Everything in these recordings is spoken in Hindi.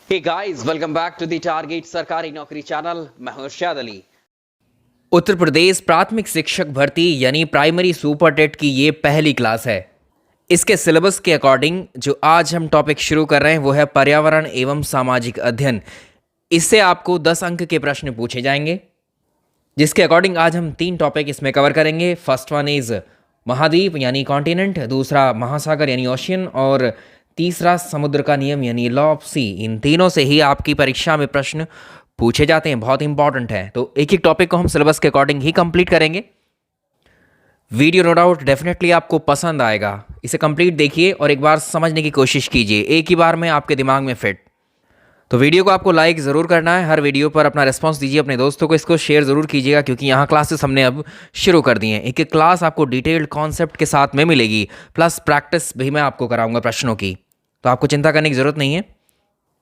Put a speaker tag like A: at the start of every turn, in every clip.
A: Hey guys, welcome back to the target सरकारी नौकरी चैनल। मैं हूं इरशाद अली। उत्तर प्रदेश प्राथमिक शिक्षक भर्ती यानी प्राइमरी सुपर टेट की ये पहली क्लास है। इसके सिलेबस के अकॉर्डिंग जो आज हम टॉपिक शुरू कर रहे हैं वो है पर्यावरण एवं सामाजिक अध्ययन। इससे आपको 10 अंक के प्रश्न पूछे जाएंगे, जिसके अकॉर्डिंग आज हम 3 टॉपिक इसमें कवर करेंगे। फर्स्ट वन इज महाद्वीप यानी कॉन्टिनेंट, दूसरा महासागर यानी ओशियन, और तीसरा समुद्र का नियम यानी लॉ ऑफ सी। इन तीनों से ही आपकी परीक्षा में प्रश्न पूछे जाते हैं, बहुत इंपॉर्टेंट है। तो एक एक टॉपिक को हम सिलेबस के अकॉर्डिंग ही कंप्लीट करेंगे। वीडियो नो डाउट डेफिनेटली आपको पसंद आएगा। इसे कंप्लीट देखिए और एक बार समझने की कोशिश कीजिए, एक ही बार में आपके दिमाग में फिट। तो वीडियो को आपको लाइक ज़रूर करना है, हर वीडियो पर अपना रिस्पांस दीजिए अपने दोस्तों को, इसको शेयर ज़रूर कीजिएगा, क्योंकि यहाँ क्लासेस हमने अब शुरू कर दी हैं। एक एक क्लास आपको डिटेल्ड कॉन्सेप्ट के साथ में मिलेगी, प्लस प्रैक्टिस भी मैं आपको कराऊंगा प्रश्नों की, तो आपको चिंता करने की ज़रूरत नहीं है।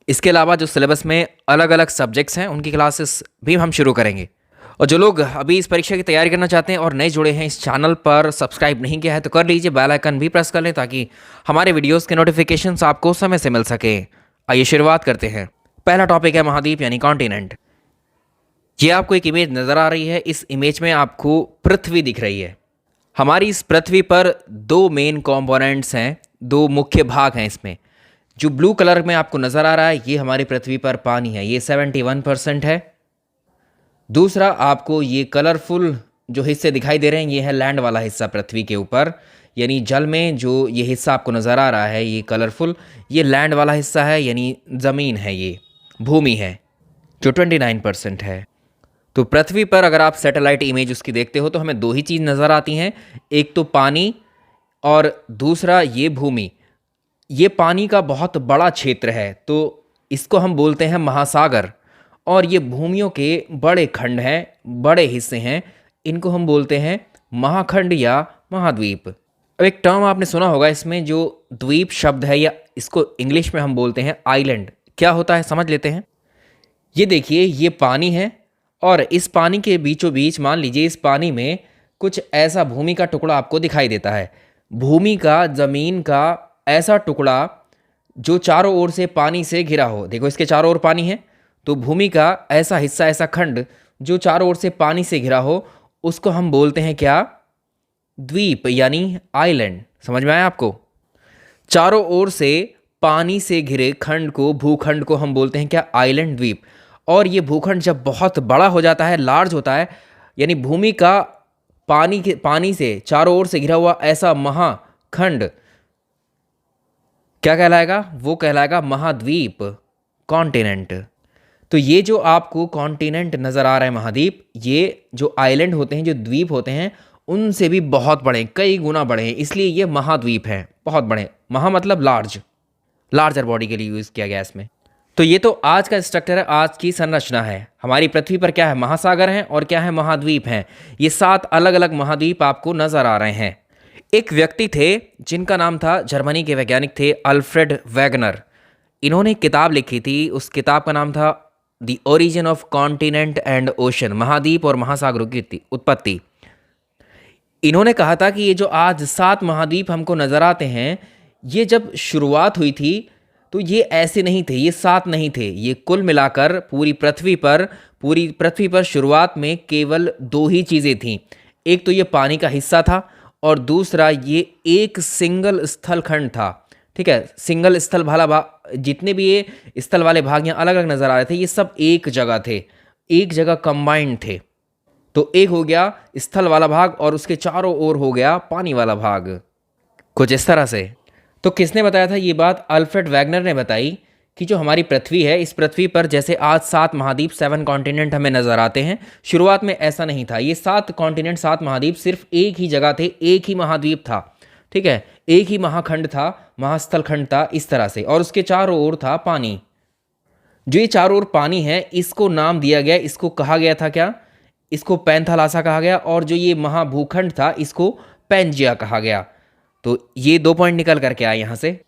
A: इसके अलावा जो सिलेबस में अलग अलग सब्जेक्ट्स हैं उनकी क्लासेस भी हम शुरू करेंगे। और जो लोग अभी इस परीक्षा की तैयारी करना चाहते हैं और नए जुड़े हैं, इस चैनल पर सब्सक्राइब नहीं किया है तो कर लीजिए, बेल आइकन भी प्रेस कर लें ताकि हमारे वीडियोज़ के नोटिफिकेशंस आपको समय से मिल सके। आइए शुरुआत करते हैं। पहला टॉपिक है महाद्वीप यानी कॉन्टिनेंट। ये आपको एक इमेज नज़र आ रही है, इस इमेज में आपको पृथ्वी दिख रही है। हमारी इस पृथ्वी पर 2 मेन कंपोनेंट्स हैं, 2 मुख्य भाग हैं इसमें। जो ब्लू कलर में आपको नज़र आ रहा है ये हमारी पृथ्वी पर पानी है, ये 71% है। दूसरा आपको ये कलरफुल जो हिस्से दिखाई दे रहे हैं ये है लैंड वाला हिस्सा पृथ्वी के ऊपर, यानी जल में जो ये हिस्सा आपको नज़र आ रहा है ये कलरफुल, ये लैंड वाला हिस्सा है, यानी ज़मीन है, ये भूमि है जो 29% है। तो पृथ्वी पर अगर आप सैटेलाइट इमेज उसकी देखते हो तो हमें 2 ही चीज़ नज़र आती हैं, एक तो पानी और दूसरा ये भूमि। ये पानी का बहुत बड़ा क्षेत्र है तो इसको हम बोलते हैं महासागर, और ये भूमियों के बड़े खंड हैं, बड़े हिस्से हैं, इनको हम बोलते हैं महाखंड या महाद्वीप। अब एक टर्म आपने सुना होगा इसमें, जो द्वीप शब्द है या इसको इंग्लिश में हम बोलते हैं आइलैंड। क्या होता है समझ लेते हैं। ये देखिए ये पानी है और इस पानी के बीचों बीच मान लीजिए इस पानी में कुछ ऐसा भूमि का टुकड़ा आपको दिखाई देता है। भूमि का, ज़मीन का ऐसा टुकड़ा जो चारों ओर से पानी से घिरा हो। देखो इसके चारों ओर पानी है, तो भूमि का ऐसा हिस्सा, ऐसा खंड जो चारों ओर से पानी से घिरा हो, उसको हम बोलते हैं क्या? द्वीप यानी आइलैंड। समझ में आया आपको? चारों ओर से पानी से घिरे खंड को, भूखंड को हम बोलते हैं क्या? आइलैंड, द्वीप। और ये भूखंड जब बहुत बड़ा हो जाता है, लार्ज होता है, यानी भूमि का पानी से चारों ओर से घिरा हुआ ऐसा महाखंड क्या कहलाएगा? वो कहलाएगा महाद्वीप, कॉन्टिनेंट। तो ये जो आपको कॉन्टिनेंट नज़र आ रहा है महाद्वीप, ये जो आइलैंड होते हैं, जो द्वीप होते हैं, उनसे भी बहुत बड़े, कई गुना बड़े हैं, इसलिए ये महाद्वीप हैं, बहुत बड़े। महा मतलब लार्ज, लार्जर बॉडी के लिए यूज़ किया गया इसमें। तो ये तो आज का स्ट्रक्चर है, आज की संरचना है। हमारी पृथ्वी पर क्या है? महासागर हैं और क्या है? महाद्वीप हैं। ये 7 अलग अलग महाद्वीप आपको नज़र आ रहे हैं। एक व्यक्ति थे जिनका नाम था, जर्मनी के वैज्ञानिक थे अल्फ्रेड वैगनर। इन्होंने एक किताब लिखी थी, उस किताब का नाम था the origin of continent and ocean, महाद्वीप और महासागरों की उत्पत्ति। इन्होंने कहा था कि ये जो आज 7 महाद्वीप हमको नज़र आते हैं, ये जब शुरुआत हुई थी तो ये ऐसे नहीं थे, ये 7 नहीं थे। ये कुल मिलाकर पूरी पृथ्वी पर शुरुआत में केवल 2 ही चीज़ें थीं। एक तो ये पानी का हिस्सा था और दूसरा ये एक सिंगल स्थल खंड था। ठीक है, सिंगल स्थल वाला भाग, जितने भी ये स्थल वाले भाग यहाँ अलग अलग नज़र आ रहे थे, ये सब एक जगह थे, एक जगह कंबाइंड थे। तो एक हो गया स्थल वाला भाग और उसके चारों ओर हो गया पानी वाला भाग, कुछ इस तरह से। तो किसने बताया था ये बात? अल्फ्रेड वैगनर ने बताई कि जो हमारी पृथ्वी है, इस पृथ्वी पर जैसे आज 7 महाद्वीप, 7 कॉन्टिनेंट हमें नज़र आते हैं, शुरुआत में ऐसा नहीं था। ये 7 कॉन्टिनेंट, 7 महाद्वीप सिर्फ एक ही जगह थे, एक ही महाद्वीप था। ठीक है, एक ही महाखंड था, महास्थल खंड था, इस तरह से, और उसके चारों ओर था पानी। जो ये चारों ओर पानी है, इसको नाम दिया गया, इसको कहा गया था क्या? इसको पैंथालासा कहा गया, और जो ये महाभूखंड था इसको पैंजिया कहा गया। तो ये 2 पॉइंट निकल करके आए यहाँ से।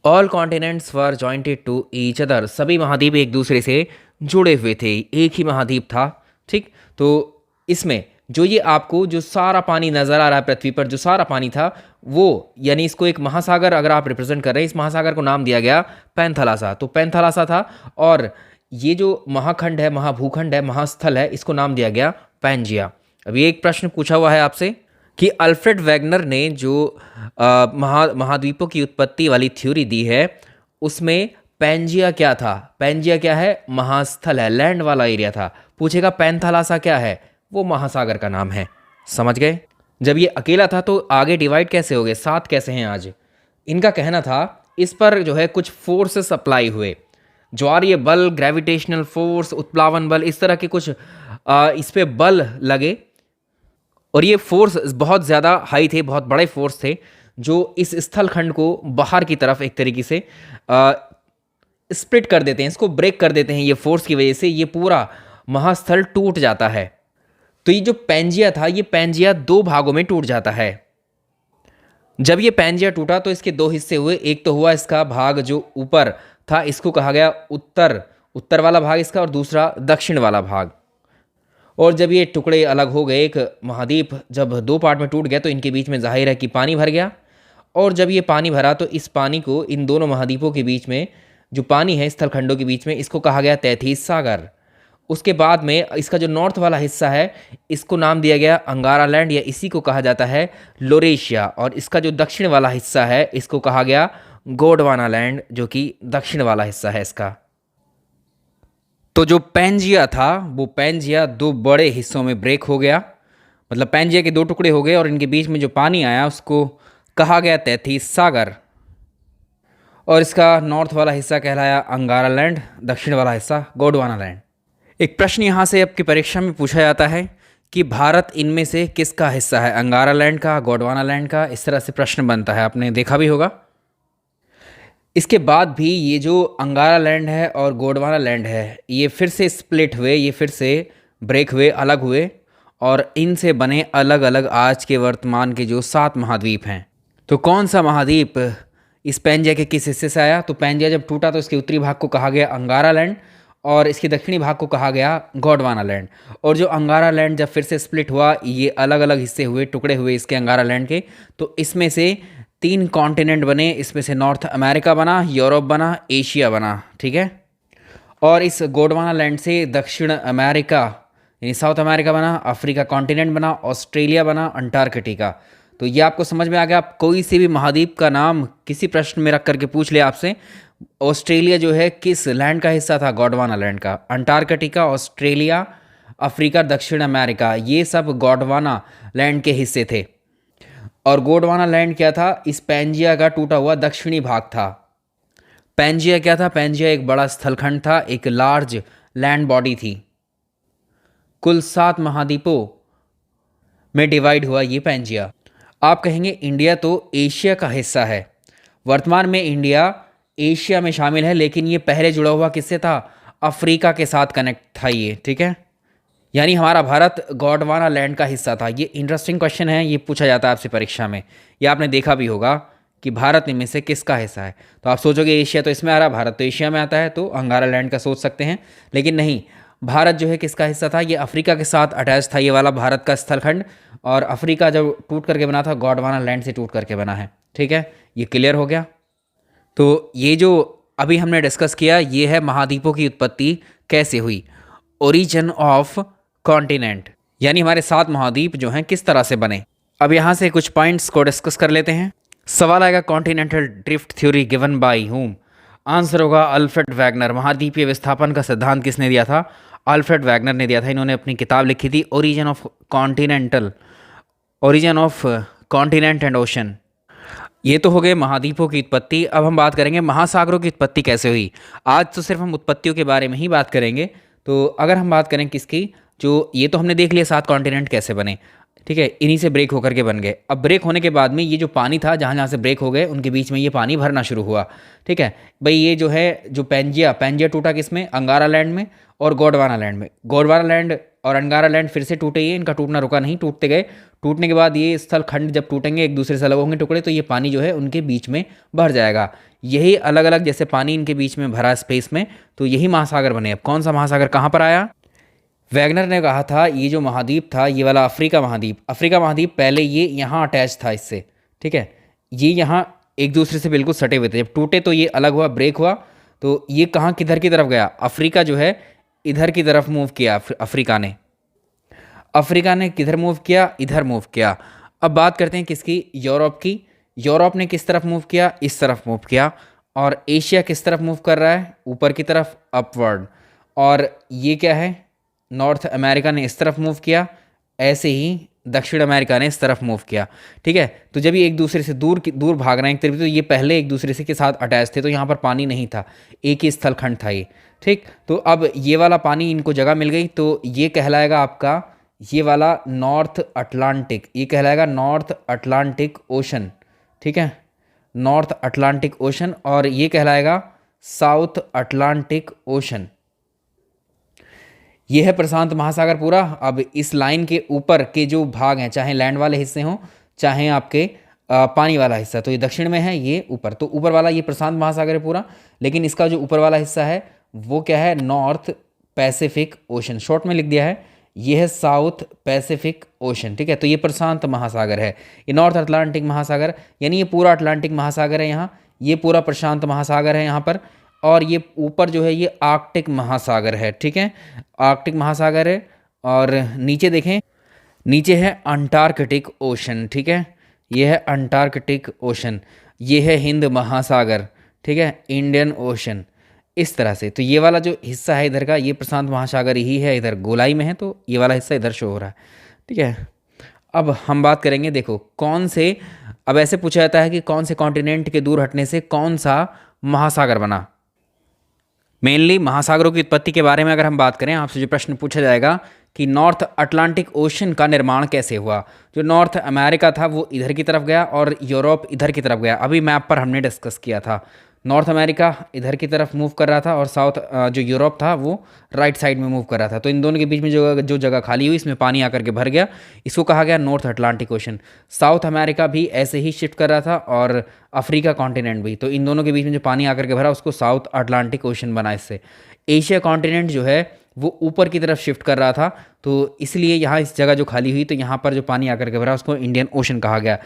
A: All continents were jointed to each other, सभी महाद्वीप एक दूसरे से जुड़े हुए थे, एक ही महाद्वीप था। ठीक, तो इसमें जो ये आपको जो सारा पानी नज़र आ रहा है पृथ्वी पर, जो सारा पानी था वो, यानी इसको एक महासागर अगर आप रिप्रेजेंट कर रहे हैं, इस महासागर को नाम दिया गया पैंथालासा। तो पैंथालासा था, और ये जो महाखंड है, महाभूखंड है, महास्थल है, इसको नाम दिया गया पैंजिया। अभी एक प्रश्न पूछा हुआ है आपसे कि अल्फ्रेड वैगनर ने जो महाद्वीपों की उत्पत्ति वाली थ्योरी दी है, उसमें पैंजिया क्या था? पैंजिया क्या है? महास्थल है, लैंड वाला एरिया था। पूछेगा पैंथालासा क्या है? वो महासागर का नाम है। समझ गए? जब ये अकेला था तो आगे डिवाइड कैसे हो गए, 7 कैसे हैं आज? इनका कहना था इस पर जो है कुछ फोर्सेस अप्लाई हुए, ज्वारीय बल, ग्रेविटेशनल फोर्स, उत्प्लावन बल, इस तरह के कुछ इस पे बल लगे, और ये फोर्स बहुत ज़्यादा हाई थे, बहुत बड़े फोर्स थे, जो इस स्थल खंड को बाहर की तरफ एक तरीके से स्प्लिट कर देते हैं, इसको ब्रेक कर देते हैं। ये फोर्स की वजह से ये पूरा महास्थल टूट जाता है। तो ये जो पैंजिया था, ये पैंजिया 2 भागों में टूट जाता है। जब ये पैंजिया टूटा तो इसके 2 हिस्से हुए। एक तो हुआ इसका भाग जो ऊपर था, इसको कहा गया उत्तर वाला भाग इसका, और दूसरा दक्षिण वाला भाग। और जब ये टुकड़े अलग हो गए, एक महाद्वीप जब 2 पार्ट में टूट गया, तो इनके बीच में जाहिर है कि पानी भर गया। और जब ये पानी भरा तो इस पानी को, इन दोनों महाद्वीपों के बीच में जो पानी है स्थल खंडों के बीच में, इसको कहा गया तैतीस सागर। उसके बाद में इसका जो नॉर्थ वाला हिस्सा है, इसको नाम दिया गया अंगारा लैंड, या इसी को कहा जाता है लोरेशिया। और इसका जो दक्षिण वाला हिस्सा है, इसको कहा गया गोंडवाना लैंड, जो कि दक्षिण वाला हिस्सा है इसका। तो जो पैंजिया था, वो पैंजिया 2 बड़े हिस्सों में ब्रेक हो गया, मतलब पैंजिया के 2 टुकड़े हो गए, और इनके बीच में जो पानी आया उसको कहा गया तैतीस सागर। और इसका नॉर्थ वाला हिस्सा कहलाया अंगारा लैंड, दक्षिण वाला हिस्सा गोंडवाना लैंड। एक प्रश्न यहाँ से आपकी परीक्षा में पूछा जाता है कि भारत इनमें से किसका हिस्सा है, अंगारा लैंड का, गोंडवाना लैंड का? इस तरह से प्रश्न बनता है, आपने देखा भी होगा। इसके बाद भी ये जो अंगारा लैंड है और गोंडवाना लैंड है, ये फिर से स्प्लिट हुए, ये फिर से ब्रेक हुए, अलग हुए, और इनसे बने अलग अलग आज के वर्तमान के जो 7 महाद्वीप हैं। तो कौन सा महाद्वीप इस पैंजिया के किस हिस्से से आया? तो पैंजिया जब टूटा तो इसके उत्तरी भाग को कहा गया अंगारा लैंड, और इसके दक्षिणी भाग को कहा गया गोंडवाना लैंड। और जो अंगारा लैंड जब फिर से स्प्लिट हुआ, ये अलग अलग हिस्से हुए, टुकड़े हुए इसके अंगारा लैंड के, तो इसमें से 3 कॉन्टिनेंट बने। इसमें से नॉर्थ अमेरिका बना, यूरोप बना, एशिया बना, ठीक है। और इस गोंडवाना लैंड से दक्षिण अमेरिका यानी साउथ अमेरिका बना, अफ्रीका कॉन्टिनेंट बना, ऑस्ट्रेलिया बना, अंटार्कटिका। तो ये आपको समझ में आ गया। आप कोई से भी महाद्वीप का नाम किसी प्रश्न में रख करके पूछ ले आपसे, ऑस्ट्रेलिया जो है किस लैंड का हिस्सा था? गोंडवाना लैंड का। अंटार्कटिका, ऑस्ट्रेलिया, अफ्रीका, दक्षिण अमेरिका, ये सब गोंडवाना लैंड के हिस्से थे। और गोंडवाना लैंड क्या था? इस पैंजिया का टूटा हुआ दक्षिणी भाग था। पैंजिया क्या था? पैंजिया एक बड़ा स्थलखंड था, एक लार्ज लैंड बॉडी थी। कुल 7 महाद्वीपों में डिवाइड हुआ ये पैंजिया। आप कहेंगे इंडिया तो एशिया का हिस्सा है। वर्तमान में इंडिया एशिया में शामिल है, लेकिन ये पहले जुड़ा हुआ किससे था? अफ्रीका के साथ कनेक्ट था ये, ठीक है। यानी हमारा भारत गोंडवाना लैंड का हिस्सा था। ये इंटरेस्टिंग क्वेश्चन है, ये पूछा जाता है आपसे परीक्षा में। ये आपने देखा भी होगा कि भारत इनमें से किसका हिस्सा है। तो आप सोचोगे एशिया तो इसमें आ रहा, भारत तो एशिया में आता है, तो अंगारा लैंड का सोच सकते हैं, लेकिन नहीं। भारत जो है किसका हिस्सा था? ये अफ्रीका के साथ अटैच था, ये वाला भारत का स्थलखंड। और अफ्रीका जब टूट करके बना था, गोंडवाना लैंड से टूट करके बना है, ठीक है। ये क्लियर हो गया। तो ये जो अभी हमने डिस्कस किया, ये है महाद्वीपों की उत्पत्ति कैसे हुई, ओरिजिन ऑफ कॉन्टिनेंट, यानी हमारे 7 महाद्वीप जो हैं किस तरह से बने। अब यहाँ से कुछ पॉइंट्स को डिस्कस कर लेते हैं। सवाल आएगा continental drift theory given by whom? Answer होगा अल्फ्रेड वैगनर। महाद्वीपीय विस्थापन का सिद्धांत किसने दिया था? अल्फ्रेड वैगनर ने दिया था। इन्होंने अपनी किताब लिखी थी origin of continent and ocean. ये तो हो गए महाद्वीपों की उत्पत्ति। अब हम बात करेंगे महासागरों की उत्पत्ति कैसे हुई। आज तो सिर्फ हम उत्पत्तियों के बारे में ही बात करेंगे। तो अगर हम बात करें किसकी, जो ये तो हमने देख लिया 7 कॉन्टिनेंट कैसे बने, ठीक है, इन्हीं से ब्रेक होकर के बन गए। अब ब्रेक होने के बाद में ये जो पानी था, जहाँ जहाँ से ब्रेक हो गए उनके बीच में ये पानी भरना शुरू हुआ, ठीक है भाई। ये जो है जो पैंजिया टूटा किसमें? अंगारा लैंड में और गोंडवाना लैंड में। गोंडवाना लैंड और अंगारा लैंड फिर से टूटे, ये इनका टूटना रुका नहीं, टूटते गए। टूटने के बाद ये स्थल खंड जब टूटेंगे, एक दूसरे से अलग होंगे टुकड़े, तो ये पानी जो है उनके बीच में भर जाएगा। यही अलग अलग जैसे पानी इनके बीच में भरा स्पेस में, तो यही महासागर बने। अब कौन सा महासागर कहाँ पर आया? वैगनर ने कहा था ये जो महाद्वीप था, ये वाला अफ्रीका महाद्वीप पहले ये यहाँ अटैच था इससे, ठीक है। ये यहाँ एक दूसरे से बिल्कुल सटे हुए थे, जब टूटे तो ये अलग हुआ, ब्रेक हुआ, तो ये कहाँ किधर की तरफ गया, अफ्रीका जो है इधर की तरफ मूव किया। अफ्रीका ने किधर मूव किया, इधर मूव किया। अब बात करते हैं किसकी, यूरोप की। यूरोप ने किस तरफ मूव किया, इस तरफ मूव किया। और एशिया किस तरफ मूव कर रहा है, ऊपर की तरफ, अपवर्ड। और ये क्या है, नॉर्थ अमेरिका ने इस तरफ मूव किया, ऐसे ही दक्षिण अमेरिका ने इस तरफ मूव किया, ठीक है। तो जब ये एक दूसरे से दूर भाग रहे हैं एक तरफ, तो ये पहले एक दूसरे से के साथ अटैच थे, तो यहाँ पर पानी नहीं था, एक ही स्थल खंड था ये, ठीक। तो अब ये वाला पानी इनको जगह मिल गई, तो ये कहलाएगा आपका, ये वाला नॉर्थ अटलांटिक, ये कहलाएगा नॉर्थ अटलांटिक ओशन, ठीक है, नॉर्थ अटलांटिक ओशन। और ये कहलाएगा साउथ अटलांटिक ओशन। ये है प्रशांत महासागर पूरा। अब इस लाइन के ऊपर के जो भाग हैं, चाहे लैंड वाले हिस्से हों, चाहे आपके पानी वाला हिस्सा, तो ये दक्षिण में है, ये ऊपर, तो ऊपर वाला ये प्रशांत महासागर है पूरा। लेकिन इसका जो ऊपर वाला हिस्सा है वो क्या है, नॉर्थ पैसिफिक ओशन, शॉर्ट में लिख दिया है, ये है साउथ पैसिफिक ओशन, ठीक है। तो ये प्रशांत महासागर है, ये नॉर्थ अटलांटिक महासागर, यानी ये पूरा अटलांटिक महासागर है यहाँ, ये पूरा प्रशांत महासागर है यहाँ पर। और ये ऊपर जो है ये आर्कटिक महासागर है, ठीक है, आर्कटिक महासागर है। और नीचे देखें, नीचे है अंटार्कटिक ओशन, ठीक है, ये है अंटार्कटिक ओशन। ये है हिंद महासागर, ठीक है, इंडियन ओशन, इस तरह से। तो ये वाला जो हिस्सा है इधर का, ये प्रशांत महासागर ही है, इधर गोलाई में है, तो ये वाला हिस्सा इधर शो हो रहा है, ठीक है। अब हम बात करेंगे, देखो कौन से, अब ऐसे पूछा जाता है कि कौन से कॉन्टिनेंट के दूर हटने से कौन सा महासागर बना। मेनली महासागरों की उत्पत्ति के बारे में अगर हम बात करें, आपसे जो प्रश्न पूछा जाएगा कि नॉर्थ अटलांटिक ओशन का निर्माण कैसे हुआ। जो नॉर्थ अमेरिका था वो इधर की तरफ गया और यूरोप इधर की तरफ गया। अभी मैप पर हमने डिस्कस किया था, नॉर्थ अमेरिका इधर की तरफ मूव कर रहा था और साउथ जो यूरोप था वो राइट साइड में मूव कर रहा था। तो इन दोनों के बीच में जो जगह खाली हुई, इसमें पानी आकर के भर गया, इसको कहा गया north Atlantic ocean. South America भी ऐसे ही शिफ्ट कर रहा था और अफ्रीका कॉन्टिनेंट भी, तो इन दोनों के बीच में जो पानी आकर के भरा उसको साउथ अटलांटिक ओशन बना। इससे एशिया कॉन्टिनेंट जो है वो ऊपर की तरफ शिफ्ट कर रहा था, तो इसलिए यहाँ इस जगह जो खाली हुई, तो यहाँ पर जो पानी आकर के भरा उसको इंडियन ओशन कहा गया।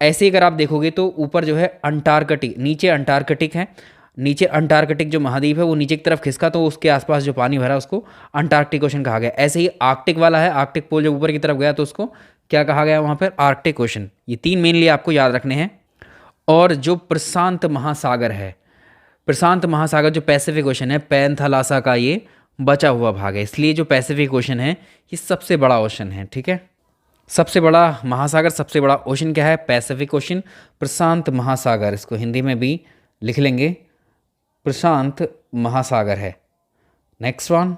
A: ऐसे ही अगर आप देखोगे तो ऊपर जो है अंटार्कटिक, नीचे अंटार्कटिक है, नीचे अंटार्कटिक जो महाद्वीप है वो नीचे की तरफ खिसका, तो उसके आसपास जो पानी भरा उसको अंटार्कटिक ओशन कहा गया। ऐसे ही आर्कटिक वाला है, आर्कटिक पोल जब ऊपर की तरफ गया तो उसको क्या कहा गया वहाँ पर, आर्कटिक ओशन। ये तीन मेनली आपको याद रखने हैं। और जो प्रशांत महासागर है, प्रशांत महासागर जो पैसिफिक ओशन है, पैंथालासा का ये बचा हुआ भाग है, इसलिए जो पैसिफिक ओशन है ये सबसे बड़ा ओशन है, ठीक है। सबसे बड़ा महासागर, सबसे बड़ा ओशन क्या है, पैसिफिक ओशन। प्रशांत महासागर, इसको हिंदी में भी लिख लेंगे, प्रशांत महासागर है। नेक्स्ट वन,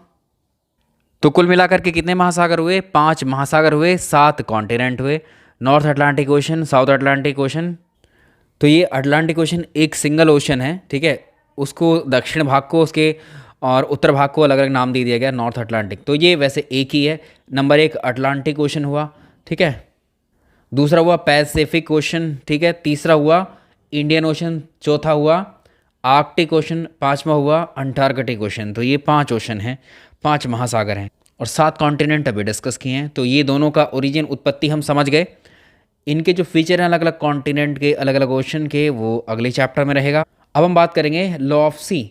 A: तो कुल मिलाकर के कितने महासागर हुए, 5 महासागर हुए, 7 कॉन्टिनेंट हुए, north Atlantic ocean, south Atlantic ocean. तो ये अटलांटिक ओशन एक सिंगल ओशन है, ठीक है, उसको दक्षिण भाग को उसके और उत्तर भाग को अलग अलग नाम दे दिया गया, नॉर्थ अटलांटिक। तो ये वैसे एक ही है। नंबर 1 अटलांटिक ओशन हुआ, ठीक है, दूसरा हुआ पैसिफिक ओशन, ठीक है, तीसरा हुआ इंडियन ओशन, चौथा हुआ आर्कटिक ओशन, पांचवा हुआ अंटार्कटिक ओशन। तो ये 5 ओशन हैं, 5 महासागर हैं और 7 कॉन्टिनेंट अभी डिस्कस किए हैं। तो ये दोनों का ओरिजिन, उत्पत्ति हम समझ गए। इनके जो फीचर हैं अलग अलग कॉन्टिनेंट के, अलग अलग ओशन के, वो अगले चैप्टर में रहेगा। अब हम बात करेंगे लॉ ऑफ सी,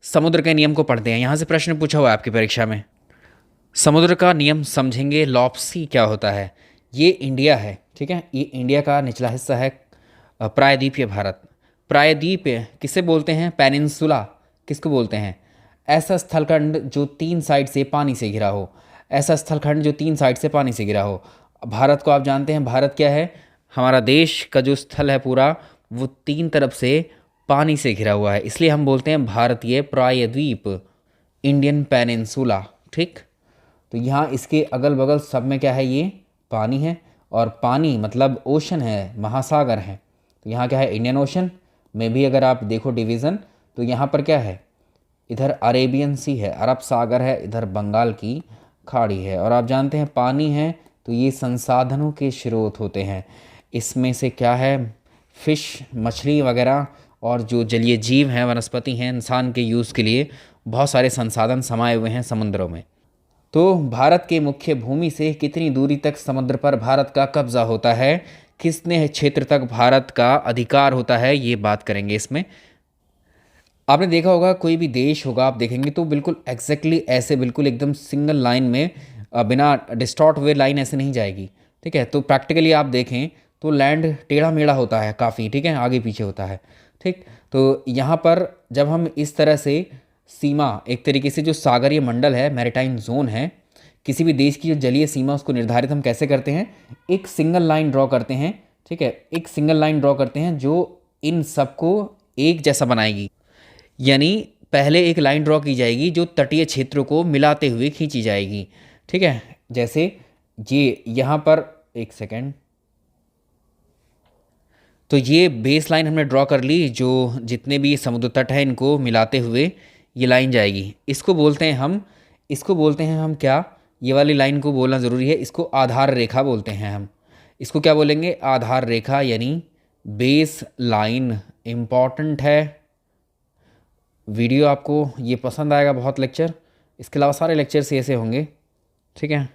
A: समुद्र के नियम को पढ़ते हैं। यहाँ से प्रश्न पूछा हुआ है आपकी परीक्षा में, समुद्र का नियम समझेंगे, लॉ ऑफ सी क्या होता है। ये इंडिया है, ठीक है, ये इंडिया का निचला हिस्सा है, प्रायद्वीपीय भारत। प्रायद्वीपीय किसे बोलते हैं, पेनिनसुला किसको बोलते हैं, ऐसा स्थलखंड जो 3 साइड से पानी से घिरा हो, ऐसा स्थलखंड जो 3 साइड से पानी से घिरा हो। भारत को आप जानते हैं, भारत क्या है, हमारा देश का जो स्थल है पूरा वो 3 तरफ से पानी से घिरा हुआ है, इसलिए हम बोलते हैं भारतीय प्रायद्वीप, इंडियन पेनिनसुला, ठीक। तो यहाँ इसके अगल बगल सब में क्या है, ये पानी है, और पानी मतलब ओशन है, महासागर है। तो यहाँ क्या है, इंडियन ओशन में भी अगर आप देखो डिवीज़न, तो यहाँ पर क्या है, इधर अरेबियन सी है, अरब सागर है, इधर बंगाल की खाड़ी है। और आप जानते हैं पानी है तो ये संसाधनों के स्रोत होते हैं, इसमें से क्या है, फिश, मछली वगैरह, और जो जलीय जीव हैं, वनस्पति हैं, इंसान के यूज़ के लिए बहुत सारे संसाधन समाये हुए हैं समुद्रों में। तो भारत के मुख्य भूमि से कितनी दूरी तक समुद्र पर भारत का कब्जा होता है, कितने क्षेत्र तक भारत का अधिकार होता है, ये बात करेंगे इसमें। आपने देखा होगा कोई भी देश होगा, आप देखेंगे तो बिल्कुल एग्जैक्टली ऐसे बिल्कुल एकदम सिंगल लाइन में बिना डिस्टॉर्ट हुए लाइन ऐसे नहीं जाएगी। ठीक है, तो प्रैक्टिकली आप देखें तो लैंड टेढ़ा मेढ़ा होता है काफ़ी, ठीक है, आगे पीछे होता है। ठीक, तो यहाँ पर जब हम इस तरह से सीमा, एक तरीके से जो सागरीय मंडल है, मैरीटाइम जोन है, किसी भी देश की जो जलीय सीमा उसको निर्धारित हम कैसे करते हैं, एक सिंगल लाइन ड्रॉ करते हैं। ठीक है, एक सिंगल लाइन ड्रॉ करते हैं जो इन सबको एक जैसा बनाएगी। यानी पहले एक लाइन ड्रॉ की जाएगी जो तटीय क्षेत्रों को मिलाते हुए खींची जाएगी। ठीक है, जैसे ये यहाँ पर, एक सेकेंड, तो ये बेस लाइन हमने ड्रॉ कर ली, जो जितने भी समुद्र तट है इनको मिलाते हुए ये लाइन जाएगी। इसको बोलते हैं हम क्या, ये वाली लाइन को बोलना ज़रूरी है, इसको आधार रेखा बोलते हैं हम। इसको क्या बोलेंगे, आधार रेखा, यानी बेस लाइन। इम्पॉर्टेंट है, वीडियो आपको ये पसंद आएगा बहुत लेक्चर, इसके अलावा सारे लेक्चर्स ऐसे होंगे। ठीक है,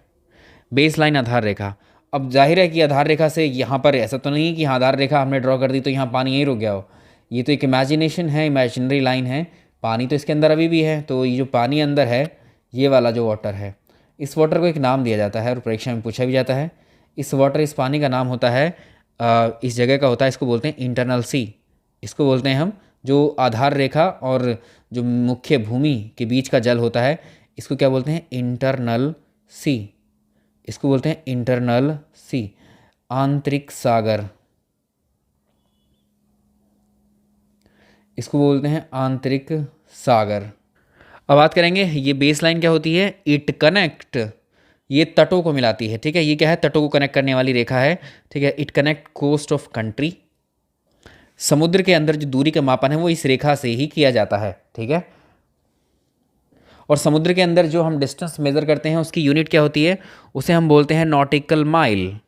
A: बेस लाइन आधार रेखा। अब जाहिर है कि आधार रेखा से यहाँ पर ऐसा तो नहीं है कि आधार रेखा हमने ड्रॉ कर दी तो यहाँ पानी यहीं रुक गया हो। ये तो एक इमेजिनेशन है, इमेजिनरी लाइन है, पानी तो इसके अंदर अभी भी है। तो ये जो पानी अंदर है, ये वाला जो वाटर है, इस वाटर को एक नाम दिया जाता है और परीक्षा में पूछा भी जाता है। इस पानी का नाम होता है, इस जगह का होता है, इसको बोलते हैं इंटरनल सी। इसको बोलते हैं हम, जो आधार रेखा और जो मुख्य भूमि के बीच का जल होता है, इसको क्या बोलते हैं, इंटरनल सी। इसको बोलते हैं इंटरनल सी, आंतरिक सागर। इसको बोलते हैं आंतरिक सागर। अब बात करेंगे ये बेस लाइन क्या होती है, इट कनेक्ट, ये तटों को मिलाती है। ठीक है, ये क्या है, तटों को कनेक्ट करने वाली रेखा है। ठीक है, it connect coast of country. समुद्र के अंदर जो दूरी का मापन है वो इस रेखा से ही किया जाता है। ठीक है, और समुद्र के अंदर जो हम डिस्टेंस मेज़र करते हैं उसकी यूनिट क्या होती है, उसे हम बोलते हैं नॉटिकल माइल।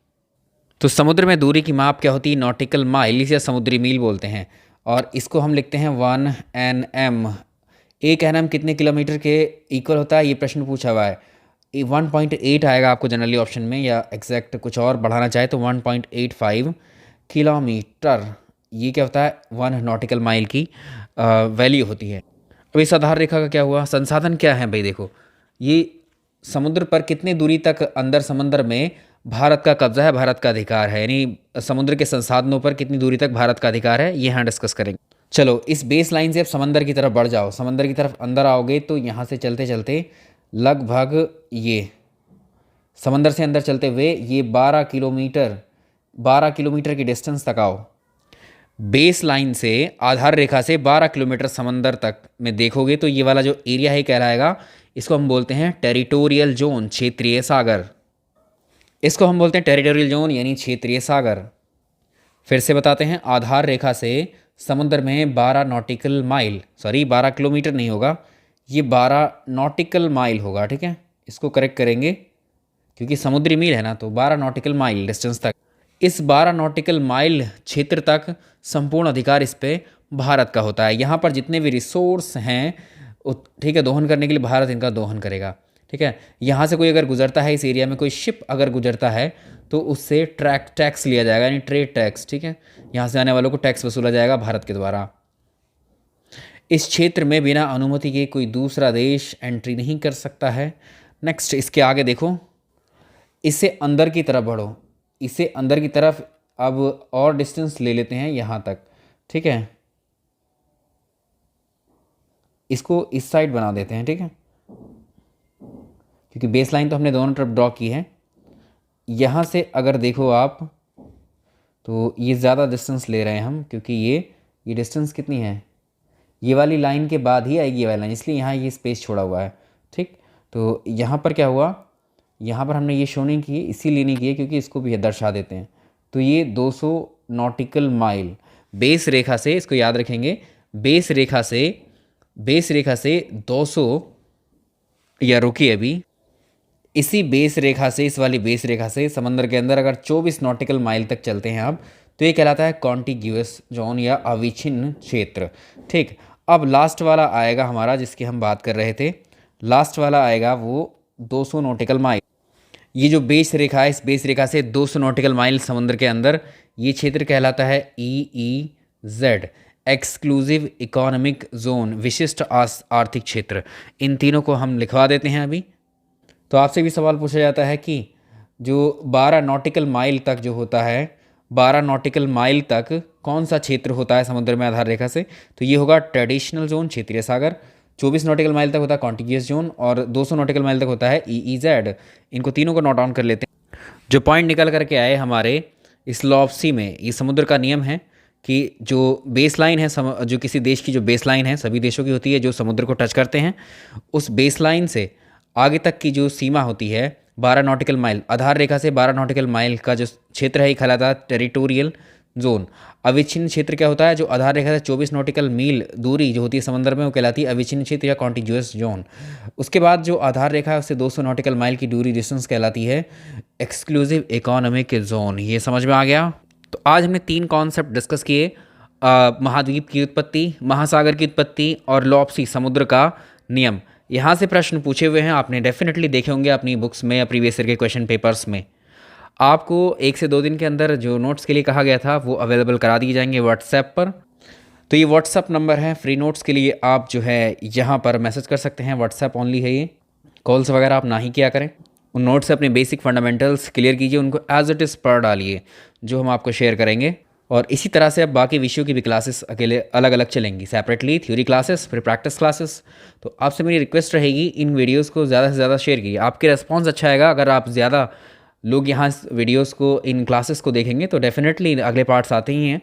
A: तो समुद्र में दूरी की माप क्या होती है, नॉटिकल माइल, इसे समुद्री मील बोलते हैं। और इसको हम लिखते हैं 1 NM। 1 NM कितने किलोमीटर के इक्वल होता है, ये प्रश्न पूछा हुआ है। 1.8 आएगा आपको जनरली ऑप्शन में, या एग्जैक्ट कुछ और बढ़ाना चाहे तो 1.85 किलोमीटर। ये क्या होता है, 1 नॉटिकल माइल की वैल्यू होती है। अब इस आधार रेखा का क्या हुआ, संसाधन क्या है भाई, देखो ये समुद्र पर कितने दूरी तक अंदर समंदर में भारत का कब्जा है, भारत का अधिकार है, यानी समुद्र के संसाधनों पर कितनी दूरी तक भारत का अधिकार है, ये यहाँ डिस्कस करेंगे। चलो, इस बेस लाइन से अब समंदर की तरफ बढ़ जाओ, समंदर की तरफ अंदर आओगे तो यहाँ से चलते चलते लगभग ये समंदर से अंदर चलते हुए ये 12 किलोमीटर की डिस्टेंस तक आओ। बेस लाइन से, आधार रेखा से 12 किलोमीटर समंदर तक में देखोगे तो ये वाला जो एरिया है कहलाएगा, इसको हम बोलते हैं टेरिटोरियल जोन, क्षेत्रीय सागर। इसको हम बोलते हैं टेरिटोरियल जोन यानी क्षेत्रीय सागर। फिर से बताते हैं, आधार रेखा से समुद्र में 12 नॉटिकल माइल, सॉरी 12 किलोमीटर नहीं होगा, ये 12 नॉटिकल माइल होगा। ठीक है, इसको करेक्ट करेंगे क्योंकि समुद्री मील है ना, तो 12 नॉटिकल माइल डिस्टेंस तक, इस 12 नॉटिकल माइल क्षेत्र तक संपूर्ण अधिकार इस पे भारत का होता है। यहाँ पर जितने भी रिसोर्स हैं, ठीक है, दोहन करने के लिए भारत इनका दोहन करेगा। ठीक है, यहाँ से कोई अगर गुजरता है, इस एरिया में कोई शिप अगर गुजरता है तो उससे टैक्स लिया जाएगा, यानी ट्रेड टैक्स। ठीक है, यहाँ से आने वालों को टैक्स वसूला जाएगा भारत के द्वारा। इस क्षेत्र में बिना अनुमति के कोई दूसरा देश एंट्री नहीं कर सकता है। नेक्स्ट, इसके आगे देखो, इससे अंदर की तरफ बढ़ो, इससे अंदर की तरफ अब और डिस्टेंस ले लेते हैं यहाँ तक। ठीक है, इसको इस साइड बना देते हैं। ठीक है, क्योंकि बेस लाइन तो हमने दोनों तरफ ड्रॉ की है। यहाँ से अगर देखो आप तो ये ज़्यादा डिस्टेंस ले रहे हैं हम, क्योंकि ये डिस्टेंस कितनी है, ये वाली लाइन के बाद ही आएगी ये वाली लाइन, इसलिए यहाँ ये स्पेस छोड़ा हुआ है। ठीक, तो यहाँ पर क्या हुआ, यहाँ पर हमने ये शो नहीं की, इसीलिए नहीं किए क्योंकि इसको भी दर्शा देते हैं। तो ये 200 नॉटिकल माइल बेस रेखा से, इसको याद रखेंगे, बेस रेखा से 200, या रुकिए अभी, इसी बेस रेखा से, इस वाली बेस रेखा से समंदर के अंदर अगर 24 नॉटिकल माइल तक चलते हैं आप, तो ये कहलाता है कॉन्टिग्यूअस जोन या अविच्छिन्न क्षेत्र। ठीक, अब लास्ट वाला आएगा हमारा जिसकी हम बात कर रहे थे, लास्ट वाला आएगा वो 200 नॉटिकल माइल। ये जो बेस रेखा है, इस बेस रेखा से 200 नॉटिकल माइल समुद्र के अंदर, ये क्षेत्र कहलाता है EEZ, एक्सक्लूसिव इकोनॉमिक जोन, विशिष्ट आर्थिक क्षेत्र। इन तीनों को हम लिखवा देते हैं अभी। तो आपसे भी सवाल पूछा जाता है कि जो 12 नॉटिकल माइल तक जो होता है, 12 नॉटिकल माइल तक कौन सा क्षेत्र होता है समुद्र में आधार रेखा से, तो ये होगा ट्रेडिशनल जोन, क्षेत्रीय सागर। 24 नॉटिकल माइल तक होता है कॉन्टिग्यूस जोन, और 200 नॉटिकल माइल तक होता है EEZ। इनको तीनों को नोट डाउन कर लेते हैं। जो पॉइंट निकल करके आए हमारे इस लॉप्सी में, ये समुद्र का नियम है कि जो बेस लाइन है, जो किसी देश की जो बेस लाइन है, सभी देशों की होती है जो समुद्र को टच करते हैं, उस बेस लाइन से आगे तक की जो सीमा होती है 12 नॉटिकल माइल, आधार रेखा से 12 नॉटिकल माइल का जो क्षेत्र है ये कहलाता है टेरिटोरियल जोन। अविच्छिन्न क्षेत्र क्या होता है, जो आधार रेखा से 24 नॉटिकल मील दूरी जो होती है समंदर में, वो कहलाती है अविच्छिन्न क्षेत्र या कॉन्टिग्यूअस जोन। उसके बाद जो आधार रेखा है उससे 200 नॉटिकल माइल की दूरी डिस्टेंस कहलाती है एक्सक्लूसिव इकोनॉमिक जोन। ये समझ में आ गया। तो आज हमने 3 कॉन्सेप्ट डिस्कस किए, महाद्वीप की उत्पत्ति, महासागर की उत्पत्ति और लॉप्सी समुद्र का नियम। यहाँ से प्रश्न पूछे हुए हैं, आपने डेफिनेटली देखे होंगे अपनी बुक्स में या प्रीवियस ईयर के क्वेश्चन पेपर्स में। आपको 1 से 2 दिन के अंदर जो नोट्स के लिए कहा गया था वो अवेलेबल करा दिए जाएंगे व्हाट्सएप पर। तो ये व्हाट्सएप नंबर है, फ्री नोट्स के लिए आप जो है यहाँ पर मैसेज कर सकते हैं, व्हाट्सएप ओनली है ये, कॉल्स वगैरह आप ना ही किया करें। उन नोट्स से अपने बेसिक फंडामेंटल्स क्लियर कीजिए, उनको एज इट इज़ पढ़ डालिए जो हम आपको शेयर करेंगे। और इसी तरह से अब बाकी विषयों की भी क्लासेस अकेले अलग अलग चलेंगी, सेपरेटली थ्योरी क्लासेस फिर प्रैक्टिस क्लासेस। तो आपसे मेरी रिक्वेस्ट रहेगी इन वीडियोस को ज़्यादा से ज़्यादा शेयर कीजिए। आपके रिस्पॉन्स अच्छा आएगा अगर आप ज़्यादा लोग यहाँ वीडियोस को, इन क्लासेस को देखेंगे तो डेफिनेटली अगले पार्ट्स आते ही हैं।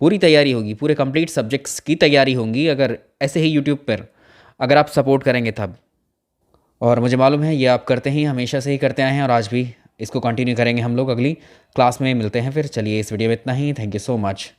A: पूरी तैयारी होगी, पूरे कंप्लीट सब्जेक्ट्स की तैयारी होंगी अगर ऐसे ही यूट्यूब पर अगर आप सपोर्ट करेंगे तब। और मुझे मालूम है ये आप करते ही, हमेशा से ही करते आए हैं और आज भी इसको कंटिन्यू करेंगे हम लोग। अगली क्लास में मिलते हैं फिर। चलिए इस वीडियो में इतना ही। Thank you so much.